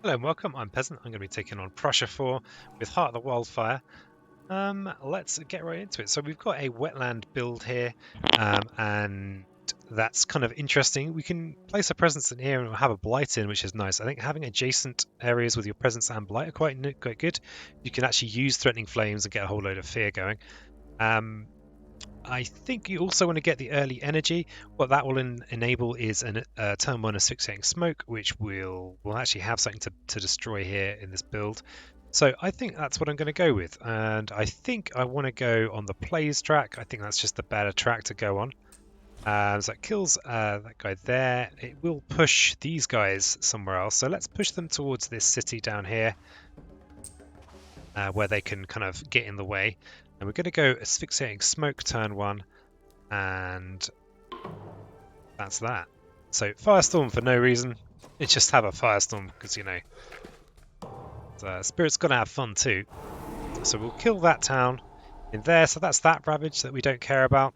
Hello and welcome, I'm Peasant. I'm going to be taking on Prussia 4 with Heart of the Wildfire. Let's get right into it. So we've got a wetland build here, and that's kind of interesting. We can place a presence in here and we'll have a blight in, which is nice. I think having adjacent areas with your presence and blight are quite good. You can actually use threatening flames and get a whole load of fear going. I think you also want to get the early energy. What that will enable is a turn 1 asphyxiating smoke, which will actually have something to destroy here in this build. So I think that's what I'm going to go with. And I think I want to go on the plays track. I think that's just the better track to go on. So that kills that guy there. It will push these guys somewhere else. So let's push them towards this city down here, where they can kind of get in the way. And we're going to go asphyxiating smoke turn 1, and that's that. So firestorm for no reason. It just have a firestorm because, you know, Spirit's going to have fun too. So we'll kill that town in there. So that's that ravage that we don't care about.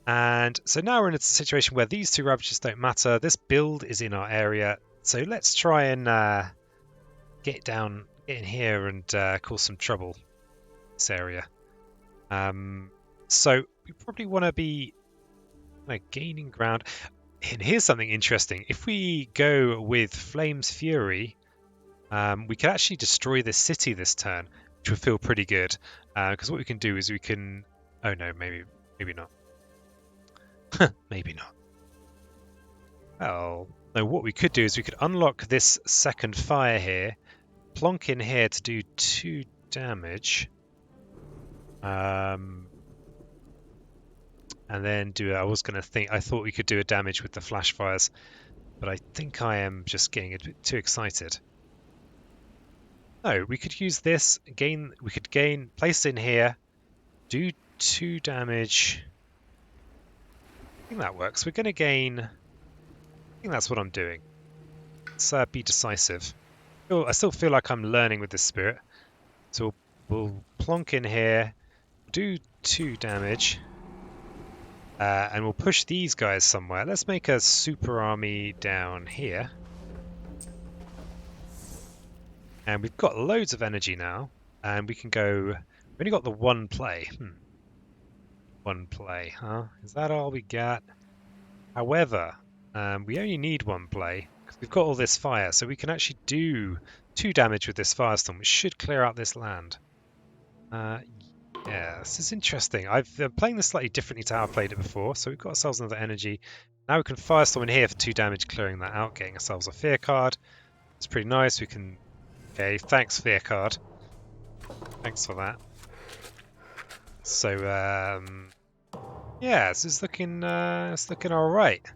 And so now we're in a situation where these two ravages don't matter. This build is in our area. So let's try and get in here and cause some trouble in this area. So we probably want to be gaining ground. And here's something interesting. If we go with Flame's Fury, we can actually destroy this city this turn, which would feel pretty good. Because what we can do is we can... Oh no, maybe not. Maybe not. Well, no, what we could do is we could unlock this second fire here, plonk in here to do 2 damage. And then do... I thought we could do a damage with the flash fires, but I think I am just getting a bit too excited. No, we could use this, we could place in here, do 2 damage. I think that works. We're going to gain... I think that's what I'm doing. Let's be decisive. I still feel like I'm learning with this spirit. So we'll plonk in here, do 2 damage, and we'll push these guys somewhere. Let's make a super army down here. And we've got loads of energy now, and we can go... We've only got the 1 play. 1 play, huh? Is that all we got? However, we only need 1 play, because we've got all this fire, so we can actually do 2 damage with this firestorm, which should clear out this land. Yeah, this is interesting. I've been playing this slightly differently to how I've played it before, so we've got ourselves another energy. Now we can firestorm in here for 2 damage, clearing that out, getting ourselves a fear card. It's pretty nice. We can... Okay, thanks, fear card. Thanks for that. So, yeah, this is looking all right.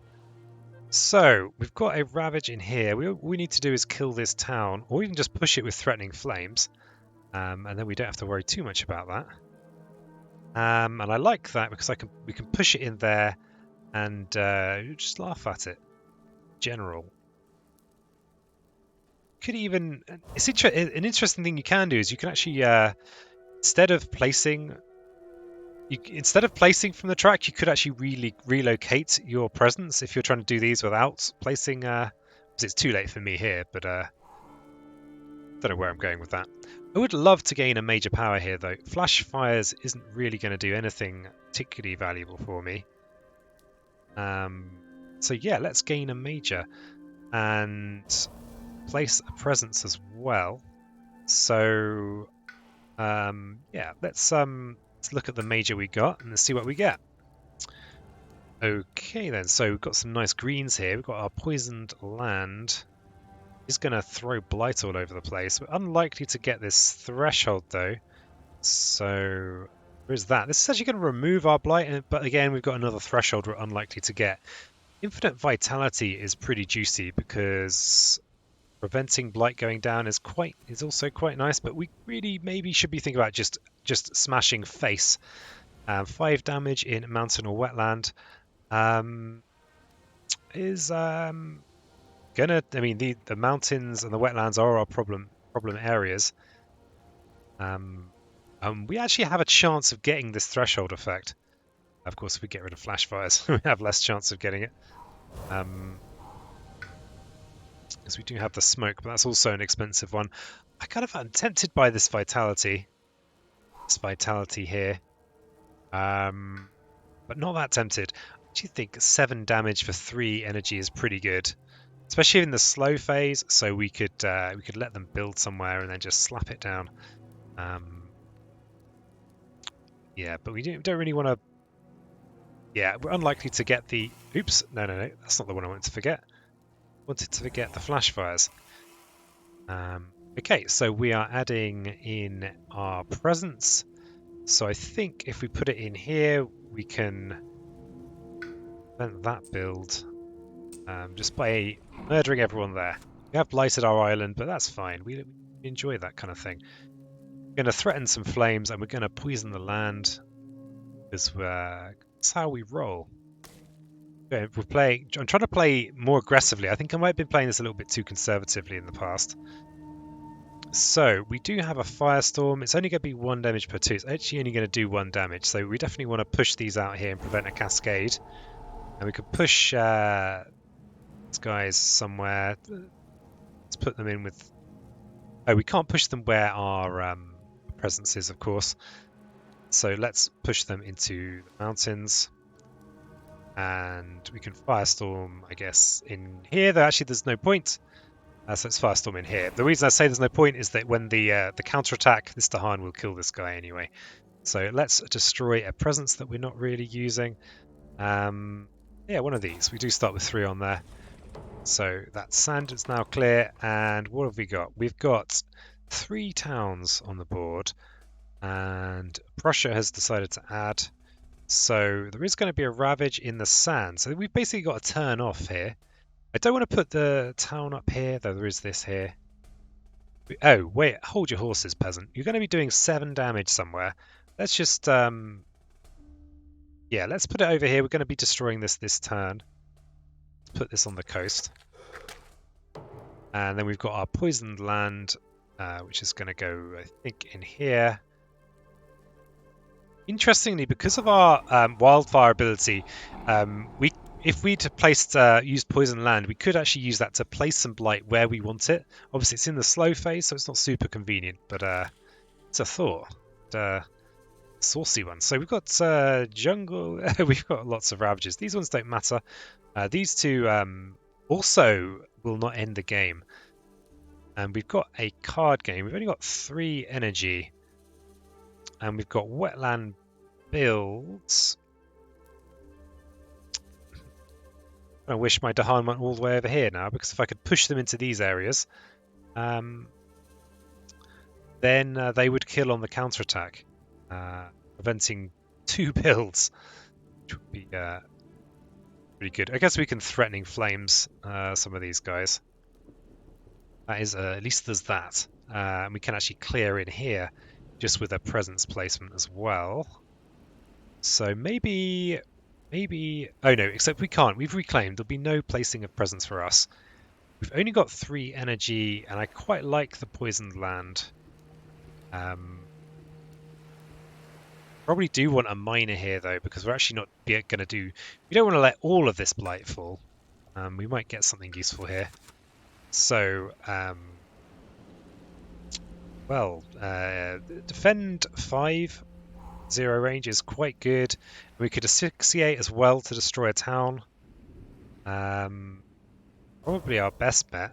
So we've got a ravage in here. What we need to do is kill this town, or even just push it with threatening flames, and then we don't have to worry too much about that. And I like that because we can push it in there and just laugh at it. General. Could even... an interesting thing you can do is you can actually, instead of placing from the track, you could actually relocate your presence if you're trying to do these without placing... it's too late for me here, but don't know where I'm going with that. I would love to gain a major power here, though. Flash fires isn't really going to do anything particularly valuable for me. So yeah, let's gain a major and place a presence as well. So yeah, let's look at the major we got and let's see what we get. Okay then, so we've got some nice greens here. We've got our poisoned land. He's going to throw blight all over the place. We're unlikely to get this threshold though. So where's that? This is actually going to remove our blight, but again we've got another threshold we're unlikely to get. Infinite vitality is pretty juicy because preventing blight going down is also quite nice, but we really maybe should be thinking about just smashing face. 5 damage in mountain or wetland is gonna... I mean, the mountains and the wetlands are our problem areas. We actually have a chance of getting this threshold effect. Of course, if we get rid of flash fires, we have less chance of getting it. because we do have the smoke, but that's also an expensive one. I'm tempted by this vitality. This vitality here. But not that tempted. Do you think 7 damage for 3 energy is pretty good? Especially in the slow phase, so we could let them build somewhere and then just slap it down. Yeah, but we don't really want to. Yeah, we're unlikely to get the. Oops, no, that's not the one I wanted to forget. I wanted to forget the flash fires. Okay, so we are adding in our presence. So I think if we put it in here, we can prevent that build just by murdering everyone there. We have blighted our island, but that's fine. We enjoy that kind of thing. We're going to threaten some flames, and we're going to poison the land, because that's how we roll. Okay, I'm trying to play more aggressively. I think I might have been playing this a little bit too conservatively in the past. So we do have a firestorm. It's only going to be 1 damage per 2. It's actually only going to do 1 damage. So we definitely want to push these out here and prevent a cascade. And we could push these guys somewhere. Let's put them in with. Oh, we can't push them where our presence is, of course. So let's push them into the mountains. And we can firestorm, I guess, in here. Though actually, there's no point. So it's firestorm in here. The reason I say there's no point is that when the counterattack, this Dahan will kill this guy anyway. So let's destroy a presence that we're not really using. Yeah, one of these. We do start with 3 on there. So that sand is now clear. And what have we got? We've got 3 towns on the board. And Prussia has decided to add. So there is going to be a ravage in the sand. So we've basically got a turn off here. I don't want to put the town up here, though there is this here. Oh, wait, hold your horses, peasant. You're going to be doing 7 damage somewhere. Let's just, yeah, let's put it over here. We're going to be destroying this turn. Let's put this on the coast. And then we've got our poisoned land, which is going to go, I think, in here. Interestingly, because of our wildfire ability, if we'd used poison land, we could actually use that to place some blight where we want it. Obviously, it's in the slow phase, so it's not super convenient, but it's a thought. Saucy one. So we've got jungle. We've got lots of ravages. These ones don't matter. These 2 also will not end the game. And we've got a card game. We've only got 3 energy. And we've got wetland builds. I wish my Dahan went all the way over here now, because if I could push them into these areas, then they would kill on the counterattack, preventing 2 builds, which would be pretty good. I guess we can threatening flames some of these guys. That is, at least there's that. And we can actually clear in here just with a presence placement as well. So maybe, oh no, except we can't. We've reclaimed. There'll be no placing of presence for us. We've only got 3 energy, and I quite like the poisoned land. Probably do want a miner here, though, because we're actually not going to do... We don't want to let all of this blight fall. We might get something useful here. So, defend 5, 0 range is quite good. We could asphyxiate as well to destroy a town. Probably our best bet.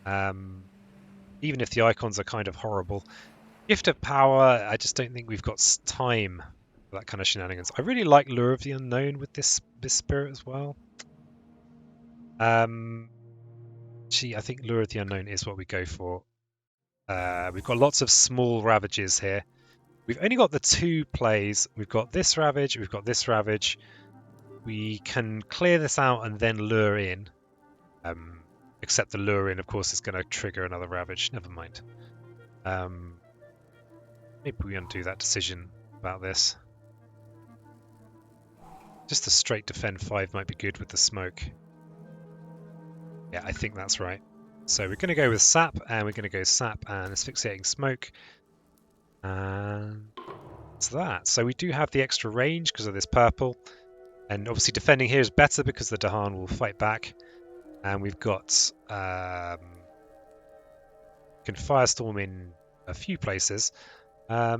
Even if the icons are kind of horrible. Gift of Power, I just don't think we've got time for that kind of shenanigans. I really like Lure of the Unknown with this spirit as well. Actually, I think Lure of the Unknown is what we go for. We've got lots of small ravages here. We've only got the 2 plays. We've got this ravage, we've got this ravage. We can clear this out and then lure in. Except the lure in, of course, is going to trigger another ravage. Never mind. Maybe we undo that decision about this. Just a straight defend 5 might be good with the smoke. Yeah, I think that's right. So we're going to go with sap, and we're going to go sap and asphyxiating smoke. And that's that. So we do have the extra range because of this purple. And obviously defending here is better because the Dahan will fight back. And we've got can firestorm in a few places. I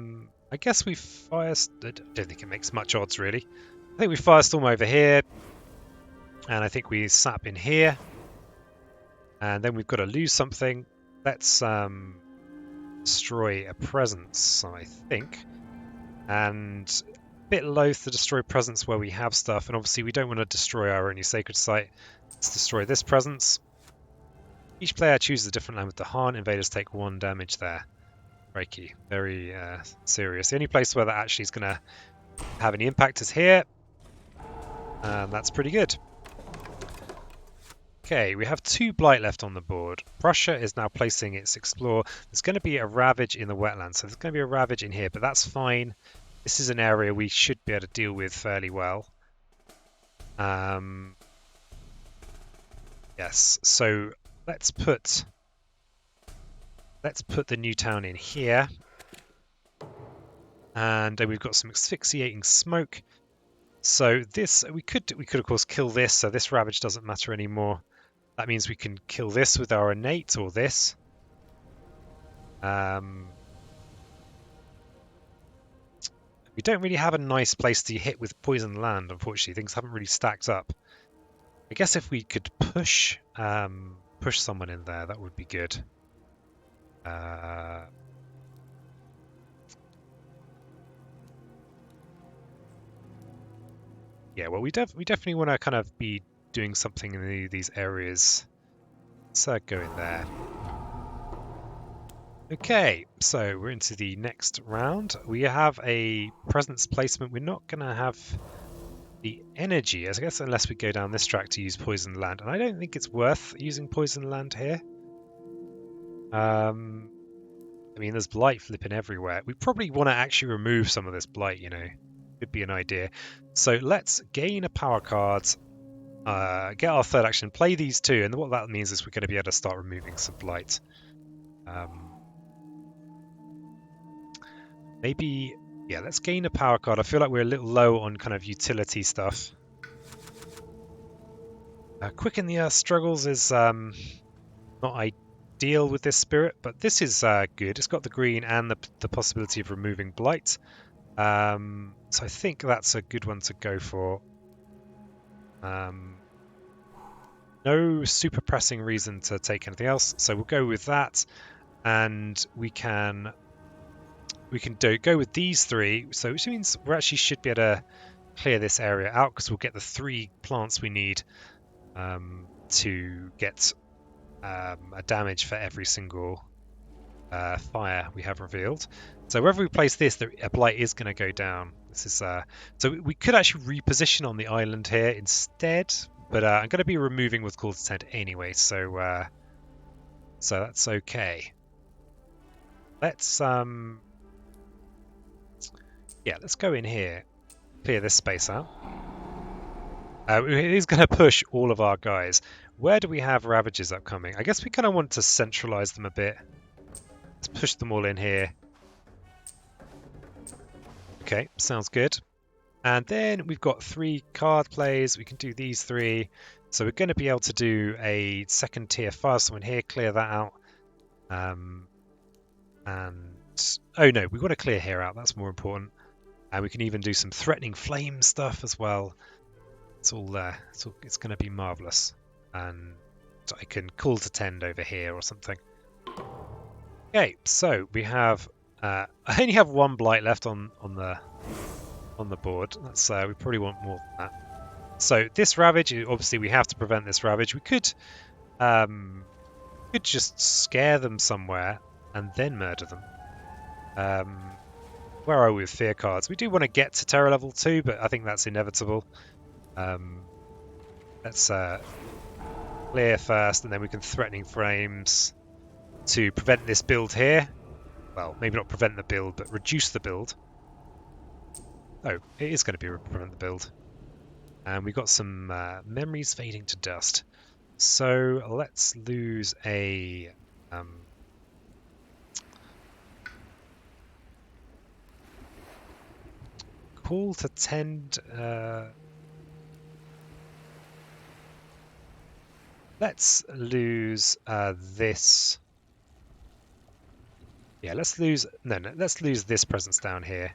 guess we I don't think it makes much odds really. I think we firestorm over here, and I think we sap in here, and then we've got to lose something. Let's destroy a presence, I think, and a bit loath to destroy presence where we have stuff, and obviously we don't want to destroy our only sacred site. Let's destroy this presence. Each player chooses a different land with the Han. Invaders take 1 damage there. Reiki, very serious. The only place where that actually is going to have any impact is here, and that's pretty good. Okay, we have 2 blight left on the board. Prussia is now placing its explore. There's going to be a ravage in the wetlands, so there's going to be a ravage in here, but that's fine. This is an area we should be able to deal with fairly well. Yes, so let's put the new town in here, and we've got some asphyxiating smoke. So this we could of course kill this, so this ravage doesn't matter anymore. That means we can kill this with our innate or this. We don't really have a nice place to hit with poison land, unfortunately. Things haven't really stacked up. I guess if we could push someone in there, that would be good. Yeah, well, we definitely want to kind of be doing something in these areas. Let's go in there. Okay, so we're into the next round. We have a presence placement. We're not going to have the energy, I guess, unless we go down this track to use poison land. And I don't think it's worth using poison land here. I mean, there's blight flipping everywhere. We probably want to actually remove some of this blight, you know. Could be an idea. So let's gain a power card, get our 3rd action, play these 2, and what that means is we're going to be able to start removing some blight. Maybe, yeah, let's gain a power card. I feel like we're a little low on kind of utility stuff. Quicken the Earth struggles is not ideal with this spirit, but this is good. It's got the green and the possibility of removing blight. So I think that's a good one to go for. No super pressing reason to take anything else, so we'll go with that, and we can go with these 3. So which means we actually should be able to clear this area out because we'll get the 3 plants we need to get a damage for every single fire we have revealed. So wherever we place this, a blight is going to go down. This is so we could actually reposition on the island here instead, but I'm going to be removing what's called tent anyway, so so that's okay. Let's yeah, let's go in here, clear this space out. It is going to push all of our guys. Where do we have ravages upcoming? I guess we kind of want to centralize them a bit. Let's push them all in here. Okay, sounds good. And then we've got 3 card plays. We can do these 3. So we're going to be able to do a 2nd tier firestorm in here, clear that out. And oh no, we want to clear here out. That's more important. And we can even do some threatening flame stuff as well. It's all there. It's going to be marvelous. And I can call to tend over here or something. Okay, so we have. I only have 1 blight left on the board. That's we probably want more than that. So this ravage, obviously, we have to prevent this ravage. We could just scare them somewhere and then murder them. Where are we with fear cards? We do want to get to terror level 2, but I think that's inevitable. Let's clear first, and then we can threatening frames to prevent this build here. Well, maybe not prevent the build, but reduce the build. Oh, it is going to be prevent the build. And we've got some memories fading to dust. So let's lose a call to tend. let's lose this. Yeah, let's lose. No, let's lose this presence down here.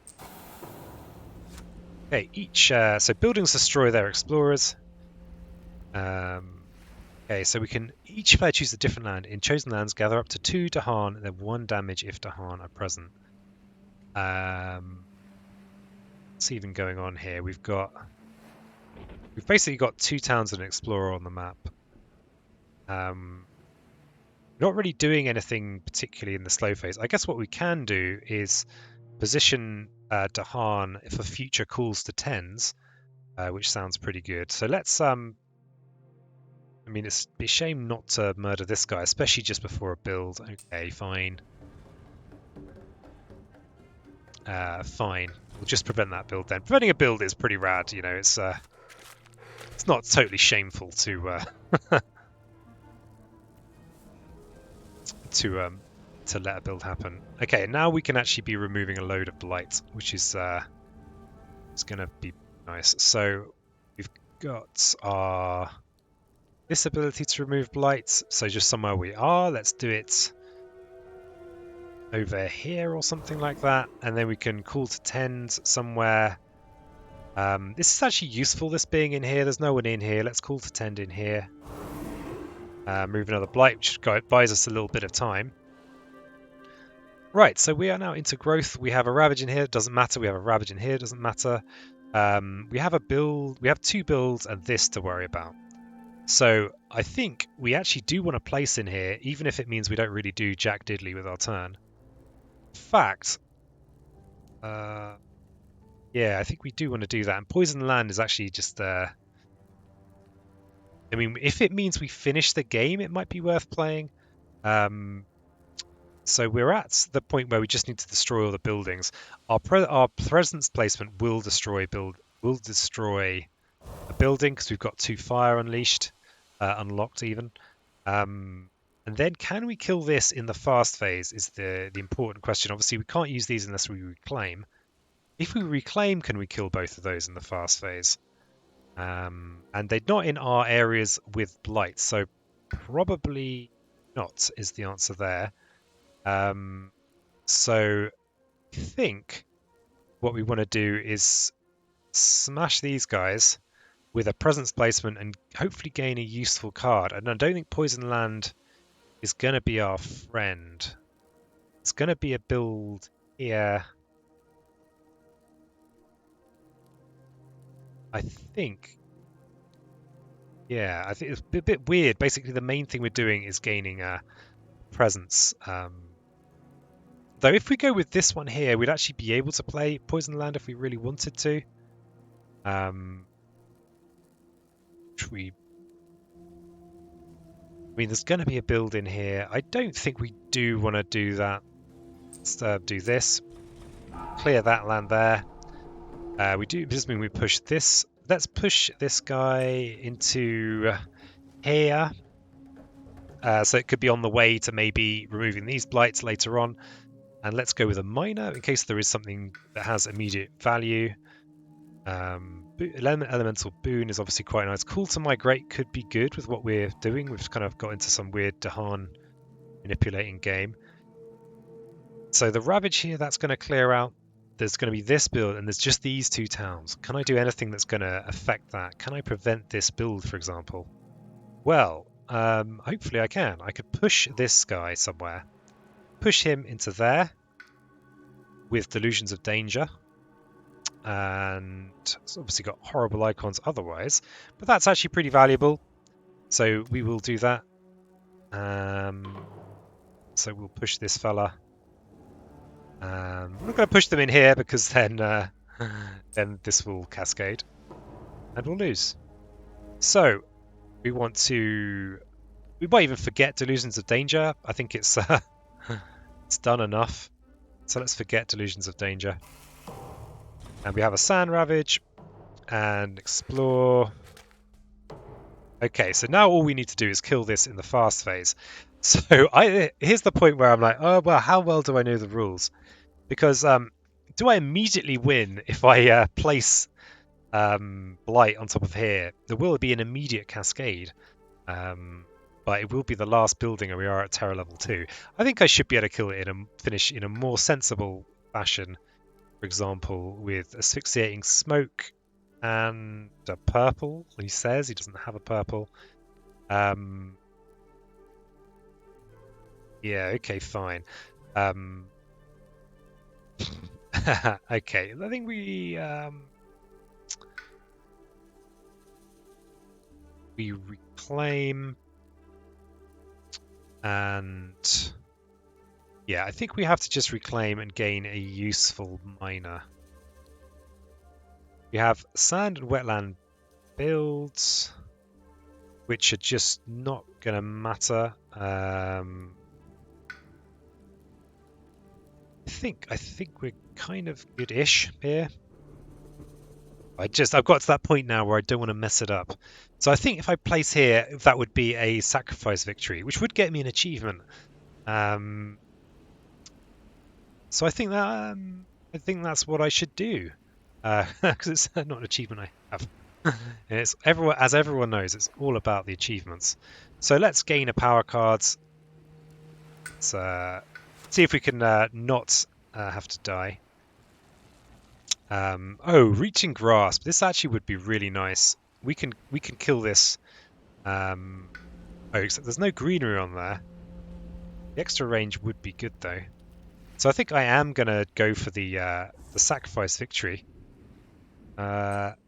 Okay, so buildings destroy their explorers. Okay, so we can each player choose a different land. In chosen lands, gather up to 2 Dahan and then 1 damage if Dahan are present. What's even going on here? We've basically got 2 towns and an explorer on the map. Not really doing anything particularly in the slow phase. I guess what we can do is position Dahan for future calls to 10s, which sounds pretty good. So let's I mean, it's a shame not to murder this guy, especially just before a build. Okay, fine. Fine. We'll just prevent that build then. Preventing a build is pretty rad, you know. It's not totally shameful to to let a build happen. Okay, now we can actually be removing a load of blight, which is it's gonna be nice. So we've got our this ability to remove blight. So just somewhere we are, let's do it over here or something like that, and then we can call to 10s somewhere. This is actually useful, this being in here. There's no one in here. Let's call to 10 in here. Move another blight, which buys us a little bit of time. Right, so we are now into growth. We have a ravage in here, it doesn't matter. We have a ravage in here, it doesn't matter. We have a build, we have 2 builds and this to worry about. So I think we actually do want to place in here, even if it means we don't really do jack diddly with our turn. In fact, yeah, I think we do want to do that. And poison land is actually just I mean, if it means we finish the game, it might be worth playing. So we're at the point where we just need to destroy all the buildings. Our presence placement will destroy a building because we've got 2 fire unleashed, unlocked even. And then can we kill this in the fast phase is the important question. Obviously, we can't use these unless we reclaim. If we reclaim, can we kill both of those in the fast phase? And they're not in our areas with blight, so probably not is the answer there. So I think what we want to do is smash these guys with a presence placement and hopefully gain a useful card. And I don't think Poison Land is going to be our friend. It's going to be a build here. I think. Yeah, I think it's a bit weird. Basically, the main thing we're doing is gaining a presence. Though if we go with this one here, we'd actually be able to play Poison Land if we really wanted to. I mean, there's going to be a build in here. I don't think we do want to do that. Let's do this. Clear that land there. This means we push this. Let's push this guy into here. So it could be on the way to maybe removing these blights later on. And let's go with a miner in case there is something that has immediate value. Elemental boon is obviously quite nice. Call to migrate could be good with what we're doing. We've kind of got into some weird Dahan manipulating game. So the ravage here, that's going to clear out. There's going to be this build, and there's just these 2 towns. Can I do anything that's going to affect that? Can I prevent this build, for example? Well, hopefully I can. I could push this guy somewhere. Push him into there with Delusions of Danger. And it's obviously got horrible icons otherwise, but that's actually pretty valuable. So we will do that. So we'll push this fella. We're not going to push them in here because then this will cascade and we'll lose. So we might even forget Delusions of Danger. I think it's it's done enough. So let's forget Delusions of Danger. And we have a Sand Ravage and explore. Okay, so now all we need to do is kill this in the fast phase. So here's the point where I'm like, oh, well, how well do I know the rules? Because do I immediately win if I place Blight on top of here? There will be an immediate cascade. but it will be the last building, and we are at terror level 2. I think I should be able to kill it and finish in a more sensible fashion. For example, with asphyxiating smoke and a purple. He says he doesn't have a purple. Yeah, okay, fine. Okay, I think we reclaim, and yeah, I think we have to just reclaim and gain a useful miner. We have sand and wetland builds, which are just not going to matter. I think we're kind of good-ish here. I've got to that point now where I don't want to mess it up. So I think if I place here, that would be a sacrifice victory, which would get me an achievement. So I think that's what I should do, because it's not an achievement I have. And it's as everyone knows, it's all about the achievements. So let's gain a power card. Let's see if we can not have to die. Oh, reaching grasp. This actually would be really nice. We can kill this. Oh, except there's no greenery on there. The extra range would be good though. So I think I am gonna go for the sacrifice victory.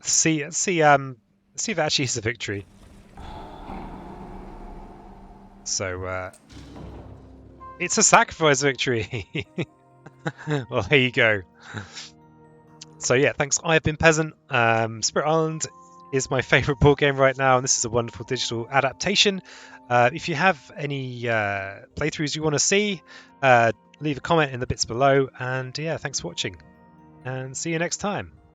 See if it actually is a victory. So it's a sacrifice victory. Well, there you go. So yeah, thanks. I have been Peasant. Spirit Island is my favourite board game right now, and this is a wonderful digital adaptation. If you have any playthroughs you want to see, leave a comment in the bits below. And yeah, thanks for watching, and see you next time.